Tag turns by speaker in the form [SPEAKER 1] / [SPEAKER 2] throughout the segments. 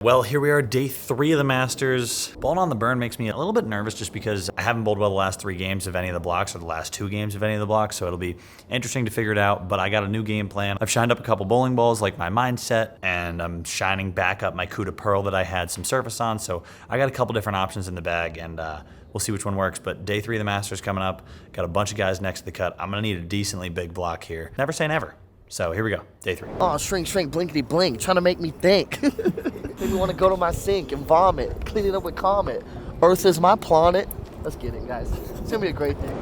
[SPEAKER 1] Well, here we are, day 3 of the Masters. Bowling on the burn makes me a little bit nervous just because I haven't bowled well the last 3 games of any of the blocks or the last 2 games of any of the blocks, so it'll be interesting to figure it out, but I got a new game plan. I've shined up a couple bowling balls like my mindset, and I'm shining back up my coup de pearl that I had some surface on, so I got a couple different options in the bag, and we'll see which one works. But day 3 of the Masters coming up, got a bunch of guys next to the cut. I'm gonna need a decently big block here. Never say never. So here we go, day 3.
[SPEAKER 2] Oh, shrink, blinkety blink, trying to make me think. Made me want to go to my sink and vomit, clean it up with Comet. Earth is my planet. Let's get it, guys. It's gonna be a great day.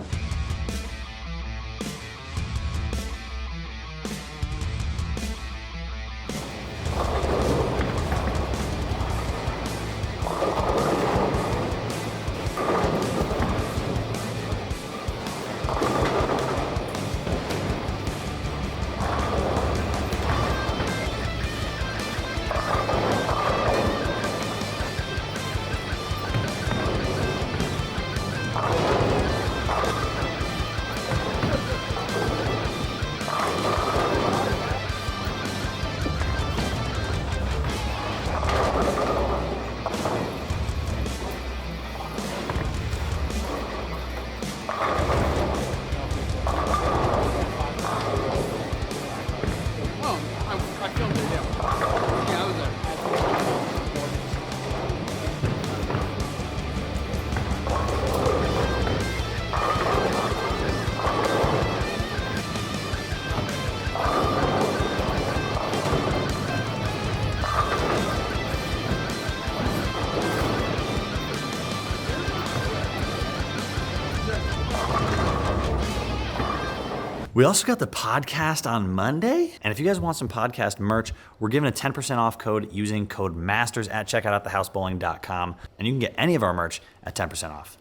[SPEAKER 1] We also got the podcast on Monday. And if you guys want some podcast merch, we're giving a 10% off code using code MASTERS at checkout at thehousebowling.com. And you can get any of our merch at 10% off.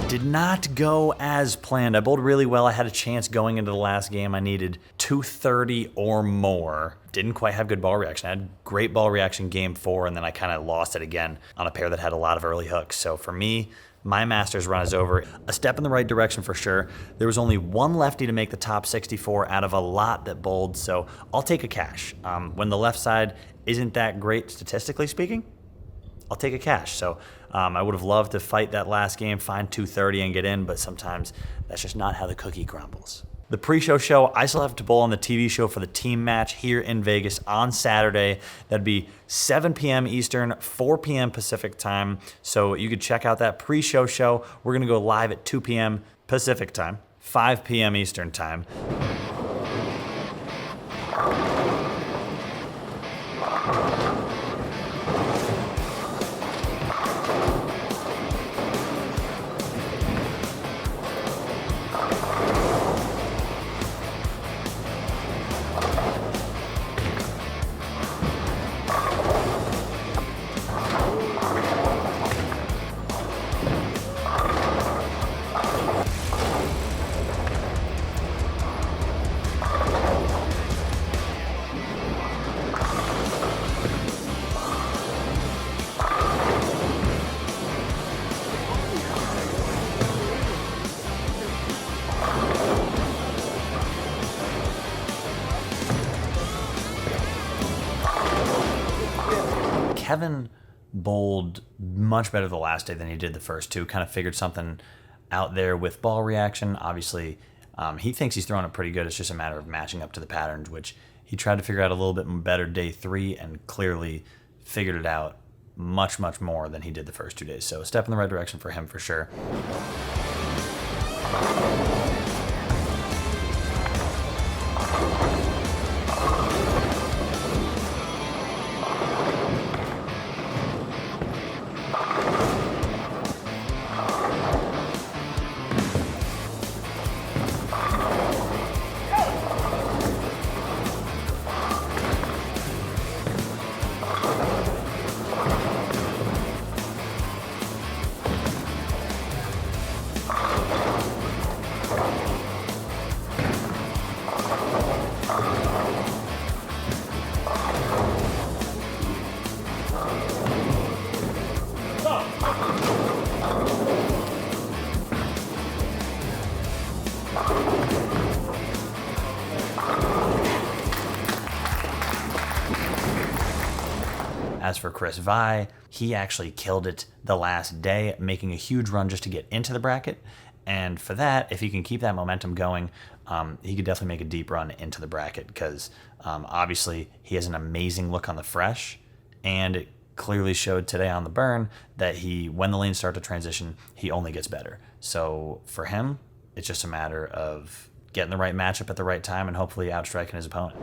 [SPEAKER 1] Did not go as planned. I bowled really well. I had a chance going into the last game. I needed 230 or more. Didn't quite have good ball reaction. I had great ball reaction game 4, and then I kind of lost it again on a pair that had a lot of early hooks. So for me, my Masters run is over. A step in the right direction for sure. There was only one lefty to make the top 64 out of a lot that bowled, so I'll take a cash. When the left side isn't that great statistically speaking, I'll take a cash. So I would have loved to fight that last game, find 230 and get in, but sometimes that's just not how the cookie crumbles. The pre-show show, I still have to bowl on the TV show for the team match here in Vegas on Saturday. That'd be 7 p.m. Eastern, 4 p.m. Pacific time. So you could check out that pre-show show. We're gonna go live at 2 p.m. Pacific time, 5 p.m. Eastern time. Kevin bowled much better the last day than he did the first 2. Kind of figured something out there with ball reaction. Obviously, he thinks he's throwing it pretty good. It's just a matter of matching up to the patterns, which he tried to figure out a little bit better day 3 and clearly figured it out much, much more than he did the first 2 days. So a step in the right direction for him for sure. As for Chris Via, he actually killed it the last day, making a huge run just to get into the bracket. And for that, if he can keep that momentum going, he could definitely make a deep run into the bracket because obviously he has an amazing look on the fresh, and it clearly showed today on the burn that when the lanes start to transition, he only gets better. So for him, it's just a matter of getting the right matchup at the right time and hopefully outstriking his opponent.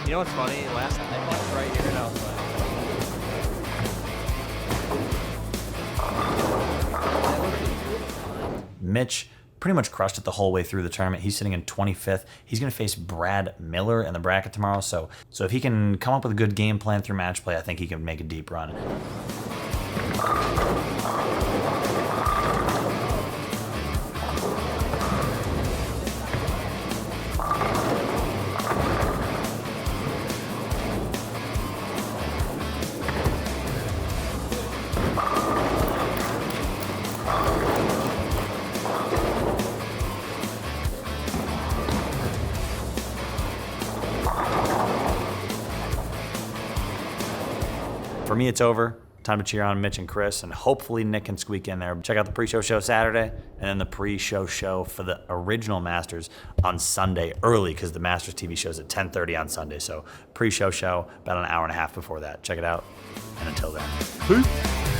[SPEAKER 3] You know what's funny? Last night I was right here and I was like...
[SPEAKER 1] Mitch pretty much crushed it the whole way through the tournament. He's sitting in 25th. He's going to face Brad Miller in the bracket tomorrow. So if he can come up with a good game plan through match play, I think he can make a deep run. For me, it's over. Time to cheer on Mitch and Chris, and hopefully Nick can squeak in there. Check out the pre-show show Saturday, and then the pre-show show for the original Masters on Sunday early, because the Masters TV show is at 10:30 on Sunday. So pre-show show about an hour and a half before that. Check it out, and until then, peace.